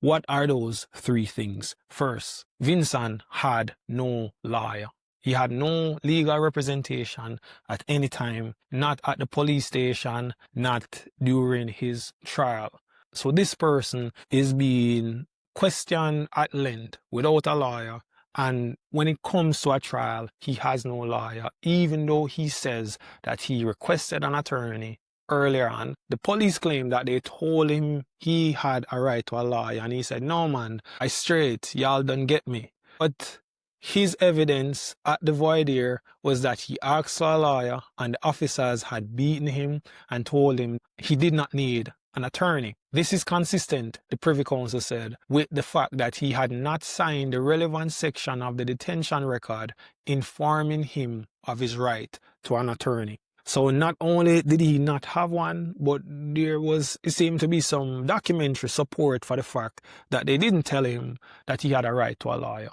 What are those three things? First, Vinson had no lawyer. He had no legal representation at any time, not at the police station, not during his trial. So this person is being questioned at length without a lawyer. And when it comes to a trial, he has no lawyer, even though he says that he requested an attorney earlier on. The police claim that they told him he had a right to a lawyer, and he said, no man, I straight, y'all don't get me. But his evidence at the voir dire was that he asked for a lawyer and the officers had beaten him and told him he did not need an attorney. This is consistent, the Privy Council said, with the fact that he had not signed the relevant section of the detention record informing him of his right to an attorney. So not only did he not have one, but it seemed to be some documentary support for the fact that they didn't tell him that he had a right to a lawyer.